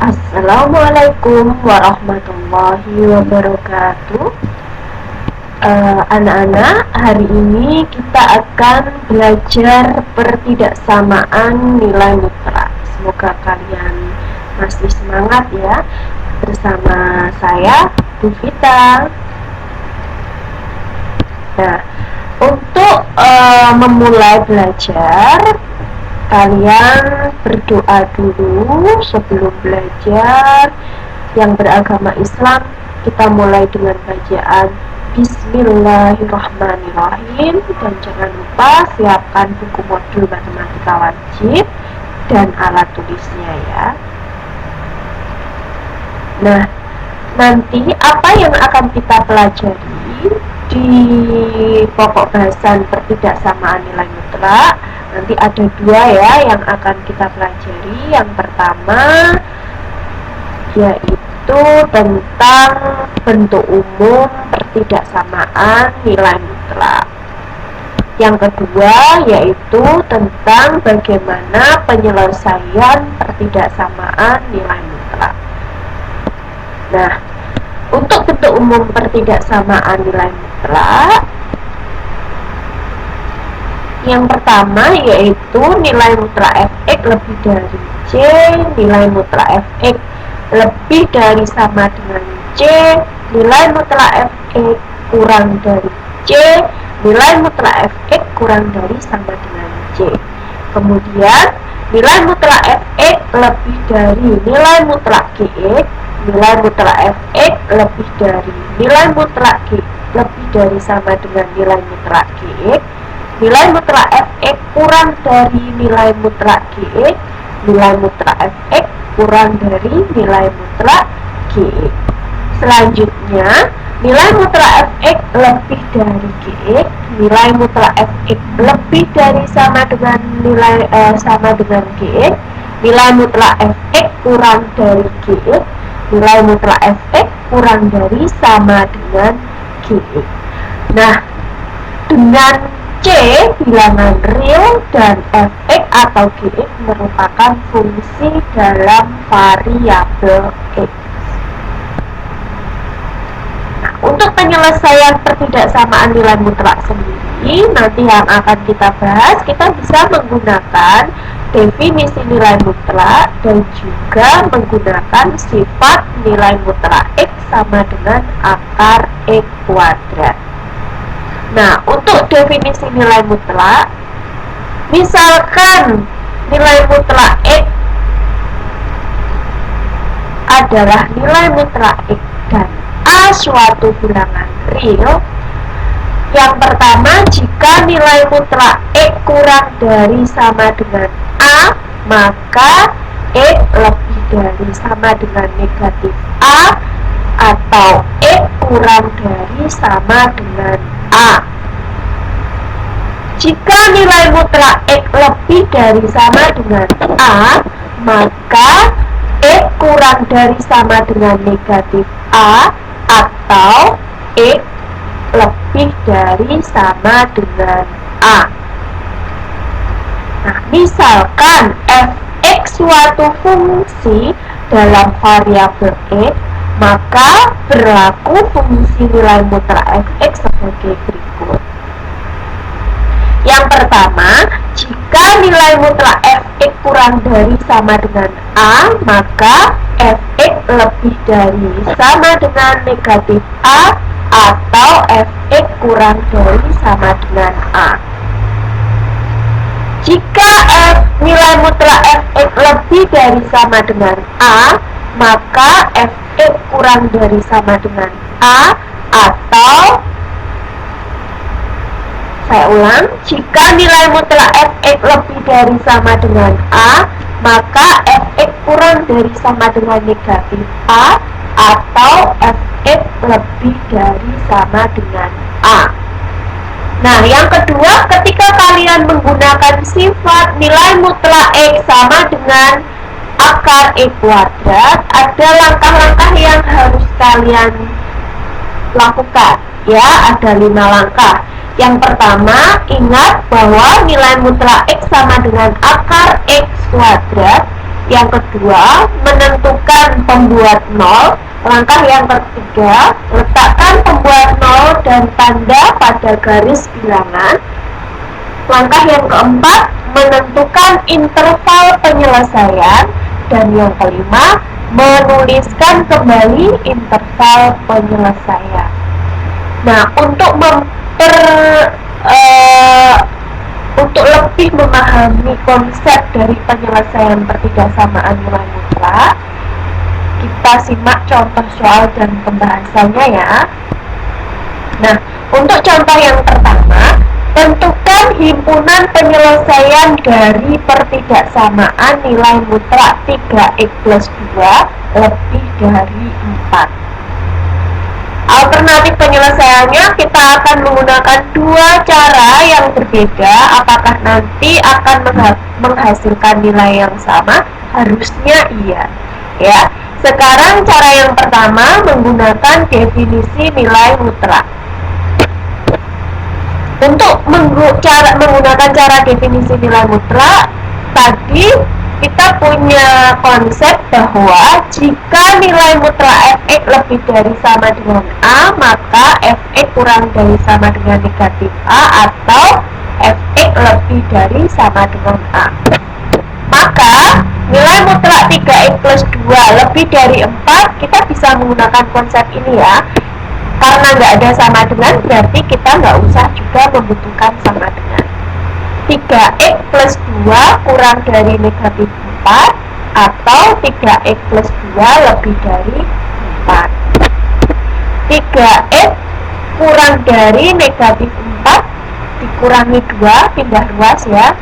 Assalamualaikum warahmatullahi wabarakatuh. Anak-anak, hari ini kita akan belajar pertidaksamaan nilai mutlak. Semoga kalian masih semangat ya, bersama saya Bu Vita. Nah, untuk memulai belajar, kalian berdoa dulu sebelum belajar. Yang beragama Islam, kita mulai dengan bacaan Bismillahirrahmanirrahim. Dan jangan lupa siapkan buku modul matematika wajib dan alat tulisnya ya. Nah, nanti apa yang akan kita pelajari di pokok bahasan pertidaksamaan nilai mutlak, nanti ada dua ya yang akan kita pelajari. Yang pertama yaitu tentang bentuk umum pertidaksamaan nilai mutlak. Yang kedua yaitu tentang bagaimana penyelesaian pertidaksamaan nilai mutlak. Nah, untuk bentuk umum pertidaksamaan nilai mutlak, yang pertama yaitu nilai mutlak fx lebih dari c, nilai mutlak fx lebih dari sama dengan c, nilai mutlak fx kurang dari c, nilai mutlak fx kurang dari sama dengan c. Kemudian nilai mutlak fx lebih dari nilai mutlak gx, nilai mutlak fx lebih dari nilai mutlak g lebih dari sama dengan nilai mutlak gx, nilai mutlak fx kurang dari nilai mutlak gx, nilai mutlak fx kurang dari nilai mutlak gx. Selanjutnya, nilai mutlak fx lebih dari gx, nilai mutlak fx lebih dari sama dengan nilai sama dengan gx, nilai mutlak fx kurang dari gx, nilai mutlak fx kurang dari sama dengan gx. Nah, dengan c bilangan real dan fx atau gx merupakan fungsi dalam variabel x. Nah, untuk penyelesaian pertidaksamaan nilai mutlak sendiri, nanti yang akan kita bahas, kita bisa menggunakan definisi nilai mutlak dan juga menggunakan sifat nilai mutlak x sama dengan akar x kuadrat. Nah, untuk definisi nilai mutlak, misalkan nilai mutlak x adalah nilai mutlak x dan a suatu bilangan real. Yang pertama, jika nilai mutlak x kurang dari sama dengan a, maka x lebih dari sama dengan negatif a, atau x kurang dari sama dengan a. Jika nilai mutlak x lebih dari sama dengan a, maka x kurang dari sama dengan negatif a, atau x lebih dari sama dengan a. Nah, misalkan fx suatu fungsi dalam variabel x, maka berlaku fungsi nilai mutlak fx sebagai berikut. Yang pertama, jika nilai mutlak fx kurang dari sama dengan a, maka fx lebih dari sama dengan negatif a, atau fx kurang dari sama dengan a. Jika nilai mutlak fx lebih dari sama dengan a, maka fx kurang dari sama dengan a, atau saya ulang, jika nilai mutlak fx lebih dari sama dengan a, maka fx kurang dari sama dengan negatif a, atau fx lebih dari sama dengan a. Nah, yang kedua, ketika kalian menggunakan sifat nilai mutlak x sama dengan akar x kuadrat, ada langkah-langkah yang harus kalian lakukan ya, ada 5 langkah. Yang pertama, ingat bahwa nilai mutlak x sama dengan akar x kuadrat Yang kedua, menentukan pembuat nol. Langkah yang ketiga, letakkan pembuat nol dan tanda pada garis bilangan. Langkah yang keempat, menentukan interval penyelesaian. Dan yang kelima, menuliskan kembali interval penyelesaian. Nah, untuk lebih memahami konsep dari penyelesaian pertidaksamaan nilai mutlak, kita simak contoh soal dan pembahasannya ya. Nah, untuk contoh yang pertama, tentukan himpunan penyelesaian dari pertidaksamaan nilai mutlak 3x plus 2 lebih dari 4. Alternatif penyelesaiannya, kita akan menggunakan dua cara yang berbeda. Apakah nanti akan menghasilkan nilai yang sama? Harusnya iya. Ya. Sekarang cara yang pertama menggunakan definisi nilai mutlak. Untuk menggunakan cara definisi nilai mutlak, tadi kita punya konsep bahwa jika nilai mutlak fx lebih dari sama dengan A, maka fx kurang dari sama dengan negatif A, atau fx lebih dari sama dengan A. Maka nilai mutlak 3x plus 2 lebih dari 4, kita bisa menggunakan konsep ini ya. Karena nggak ada sama dengan, berarti kita nggak usah juga membutuhkan sama dengan. 3x plus 2 kurang dari negatif 4, atau 3x plus 2 lebih dari 4. 3x kurang dari negatif 4 dikurangi 2, pindah ruas ya.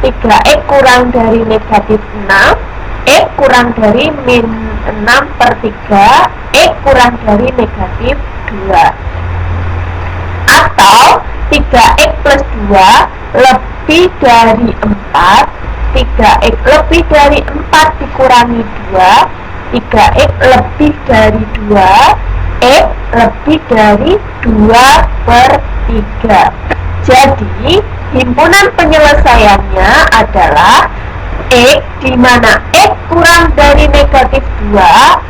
3x kurang dari negatif 6, x kurang dari min 6 per 3, x kurang dari negatif 2. Atau 3x plus 2 lebih dari 4, 3x lebih dari 4 dikurangi 2, 3x lebih dari 2, x lebih dari 2 per 3. Jadi, himpunan penyelesaiannya adalah x, di mana x kurang dari negatif 2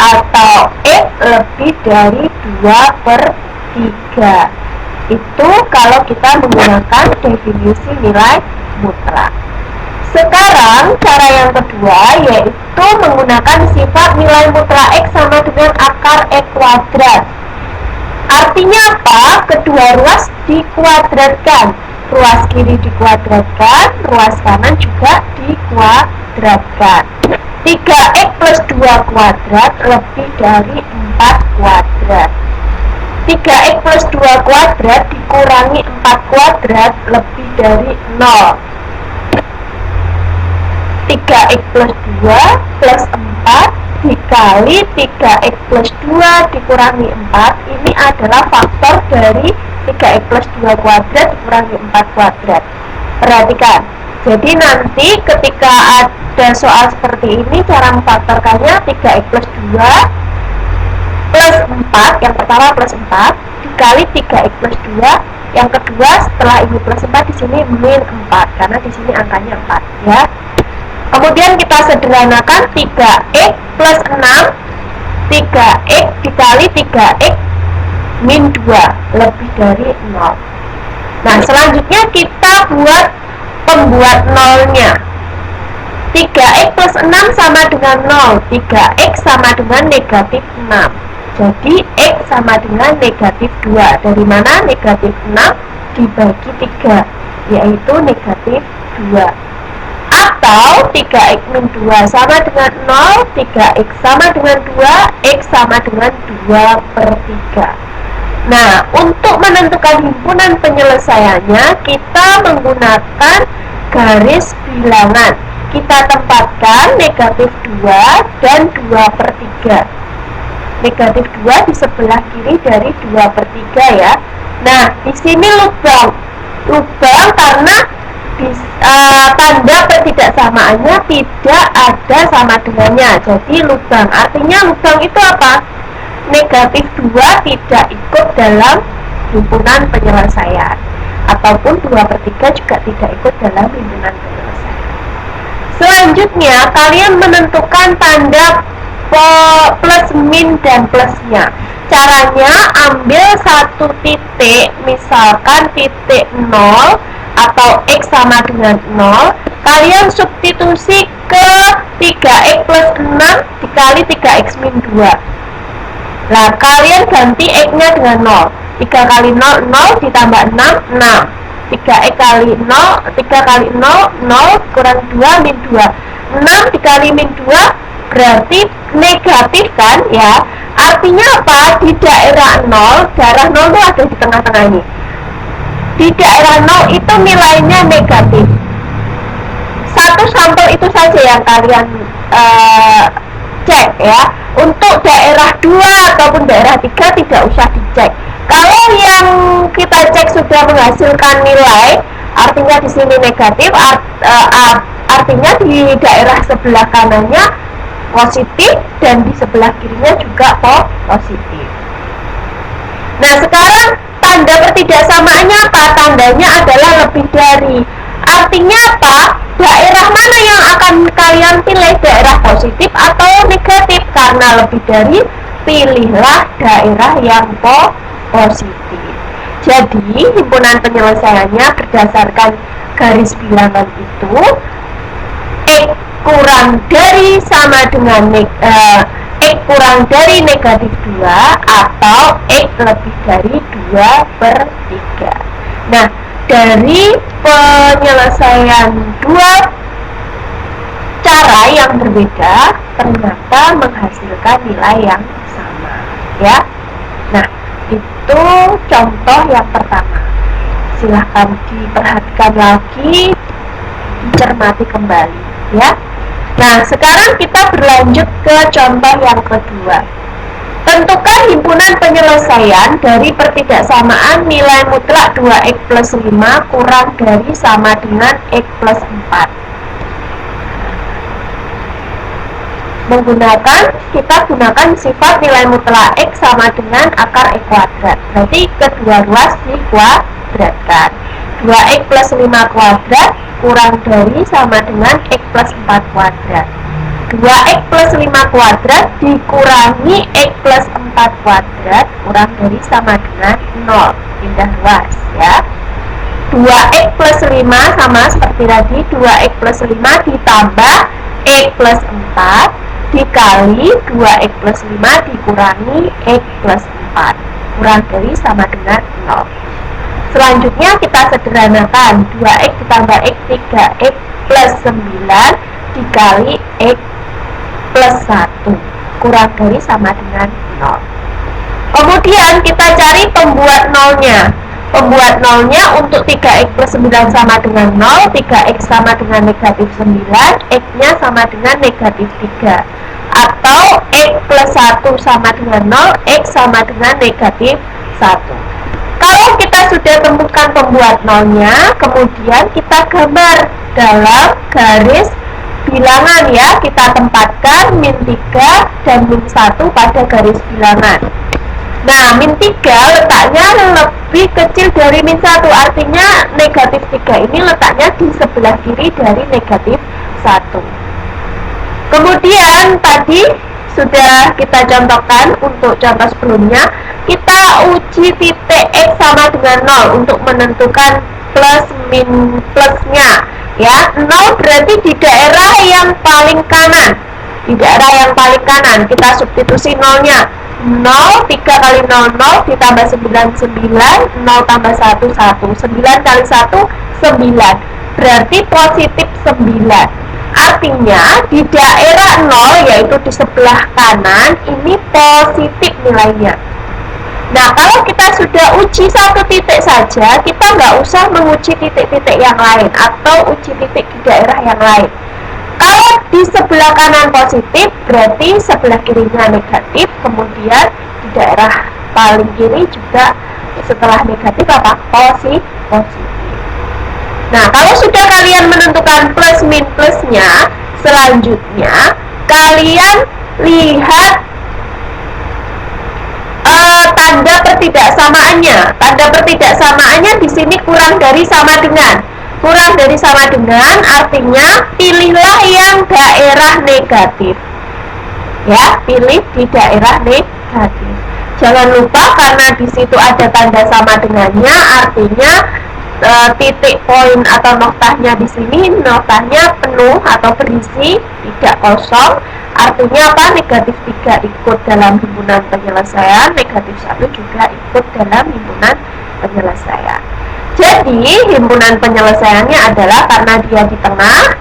atau x lebih dari 2 per 3. Itu kalau kita menggunakan definisi nilai mutlak. Sekarang cara yang kedua yaitu menggunakan sifat nilai mutlak x sama dengan akar x kuadrat. Artinya apa? Kedua ruas dikuadratkan. Ruas kiri dikuadratkan, ruas kanan juga dikuadratkan. 3x plus 2 kuadrat lebih dari 4 kuadrat. 3x plus 2 kuadrat dikurangi 4 kuadrat lebih dari 0. 3x plus 2 plus 4 dikali 3x plus 2 dikurangi 4, ini adalah faktor dari 3x plus 2 kuadrat dikurangi 4 kuadrat. Perhatikan, jadi nanti ketika ada soal seperti ini, cara memfaktorkannya 3x plus 2 plus 4, yang pertama plus 4 dikali 3x plus 2, yang kedua setelah ini plus 4 di sini min 4 karena di sini angkanya 4 ya. Kemudian kita sederhanakan 3x plus 6, 3x dikali 3x min 2 lebih dari 0. Nah, selanjutnya kita buat pembuat nolnya. 3x plus 6 sama dengan 0, 3x sama dengan negatif 6. Jadi x sama dengan negatif 2. Dari mana negatif 6 dibagi 3, yaitu negatif 2. Atau 3x min 2 sama dengan 0, 3x sama dengan 2, x sama dengan 2 per 3. Nah, untuk menentukan himpunan penyelesaiannya, kita menggunakan garis bilangan. Kita tempatkan negatif 2 dan 2 per 3. Negatif 2 di sebelah kiri dari 2 per 3 ya. Nah, di sini lubang karena tanda pertidaksamaannya tidak ada sama dengannya, jadi lubang. Artinya lubang itu apa? Negatif 2 tidak ikut dalam himpunan penyelesaian, ataupun 2 per 3 juga tidak ikut dalam himpunan penyelesaian. Selanjutnya, kalian menentukan tanda plus, min, dan plusnya. Caranya, ambil satu titik, misalkan titik 0 atau X sama dengan 0, kalian substitusi ke 3X plus 6 dikali 3X min 2. Nah, kalian ganti X-nya dengan 0. 3 kali 0, 0 ditambah 6, 6. 3X kali 0, 3 kali 0, 0 kurang 2, min 2. 6 dikali min 2 berarti negatif kan ya. Artinya apa? Di daerah 0 itu ada di tengah-tengah ini. Di daerah 0 itu nilainya negatif. Satu sampel itu saja yang kalian cek ya. Untuk daerah 2 ataupun daerah 3 tidak usah dicek. Kalau yang kita cek sudah menghasilkan nilai, artinya di sini negatif, artinya di daerah sebelah kanannya positif dan di sebelah kirinya juga positif. Nah, sekarang tanda pertidaksamaannya apa? Tandanya adalah lebih dari. Artinya apa? Daerah mana yang akan kalian pilih? Daerah positif atau negatif? Karena lebih dari, pilihlah daerah yang positif. Jadi, himpunan penyelesaiannya berdasarkan garis bilangan itu X kurang dari sama dengan X kurang dari negatif 2 atau X lebih dari 2/3. Nah, dari penyelesaian dua cara yang berbeda ternyata menghasilkan nilai yang sama ya. Nah, itu contoh yang pertama. Silahkan diperhatikan lagi, dicermati kembali ya. Nah, sekarang kita berlanjut ke contoh yang kedua. Tentukan himpunan penyelesaian dari pertidaksamaan nilai mutlak 2X plus 5 kurang dari sama dengan X plus 4. Kita gunakan sifat nilai mutlak X sama dengan akar X kuadrat. Berarti kedua ruas dikuadratkan. 2X plus 5 kuadrat kurang dari sama dengan X plus 4 kuadrat. 2X plus 5 kuadrat dikurangi X plus 4 kuadrat kurang dari sama dengan 0. Pindah ruas ya. 2X plus 5 sama seperti tadi, 2X plus 5 ditambah X plus 4 dikali 2X plus 5 dikurangi X plus 4 kurang dari sama dengan 0. Selanjutnya kita sederhanakan, 2X ditambah X 3X plus 9 dikali X plus 1 kurang dari sama dengan 0. Kemudian kita cari pembuat nolnya. Pembuat nolnya untuk 3X plus 9 sama dengan 0, 3X sama dengan negatif 9, X-nya sama dengan negatif 3. Atau X plus 1 sama dengan 0, X sama dengan negatif 1. Kalau kita sudah temukan pembuat nolnya, kemudian kita gambar dalam garis bilangan ya. Kita tempatkan min 3 dan min 1 pada garis bilangan. Nah, min 3 letaknya lebih kecil dari min 1, artinya negatif 3 ini letaknya di sebelah kiri dari negatif 1. Kemudian tadi sudah kita contohkan untuk contoh sebelumnya, kita uji titik X sama dengan 0 untuk menentukan plus min plusnya ya. 0 berarti di daerah yang paling kanan. Di daerah yang paling kanan kita substitusi nolnya. 0, 3 kali 0, 0 ditambah 9, 9, 0 tambah 1, 1, 9 kali 1, 9 berarti positif 9. Artinya di daerah 0 yaitu di sebelah kanan ini positif nilainya. Nah, kalau kita sudah uji satu titik saja, kita nggak usah menguji titik-titik yang lain atau uji titik di daerah yang lain. Kalau di sebelah kanan positif, berarti sebelah kirinya negatif, kemudian di daerah paling kiri juga setelah negatif apa? Positif. Nah, kalau sudah kalian menentukan plus min plusnya, selanjutnya kalian lihat tanda pertidaksamaannya. Tanda pertidaksamaannya di sini kurang dari sama dengan. kurang dari sama dengan artinya pilihlah yang daerah negatif. Ya, pilih di daerah negatif. Jangan lupa karena di situ ada tanda sama dengannya, artinya titik poin atau noktahnya di sini noktahnya penuh atau berisi, tidak kosong. Artinya apa? Negatif 3 ikut dalam himpunan penyelesaian, negatif 1 juga ikut dalam himpunan penyelesaian. Jadi himpunan penyelesaiannya adalah karena dia di tengah,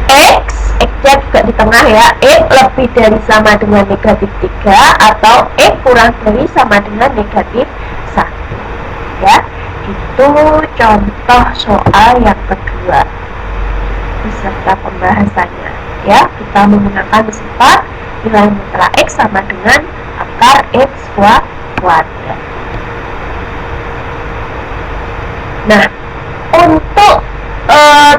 X-nya juga di tengah ya, X lebih dari sama dengan negatif 3 atau X kurang dari sama dengan negatif 1 ya. Itu contoh soal yang kedua beserta pembahasannya ya. Kita menggunakan sifat nilai mutlak X sama dengan akar X kuadrat. Nah, untuk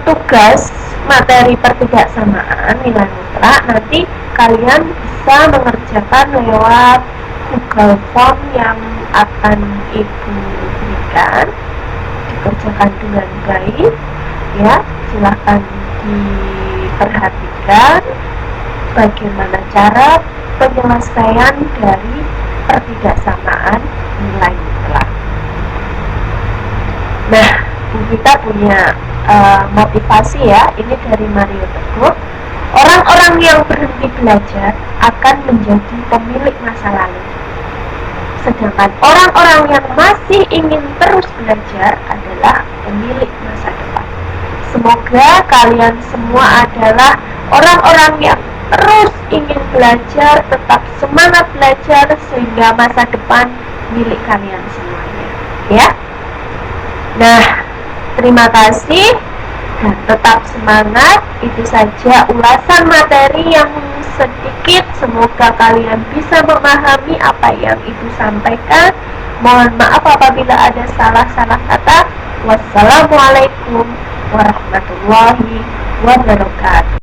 tugas materi pertidaksamaan nilai mutlak nanti kalian bisa mengerjakan lewat Google Form yang akan Ibu berikan. Dikerjakan dengan baik ya, silahkan diperhatikan bagaimana cara penyelesaian dari pertidaksamaan nilai mutlak. Nah, kita punya motivasi ya, ini dari Mario Teguh. Orang-orang yang berhenti belajar akan menjadi pemilik masa lalu, sedangkan orang-orang yang masih ingin terus belajar adalah pemilik masa depan. Semoga kalian semua adalah orang-orang yang terus ingin belajar, tetap semangat belajar sehingga masa depan milik kalian semuanya ya. Nah, terima kasih dan tetap semangat. Itu saja ulasan materi yang sedikit. Semoga kalian bisa memahami apa yang Ibu sampaikan. Mohon maaf apabila ada salah-salah kata. Wassalamualaikum warahmatullahi wabarakatuh.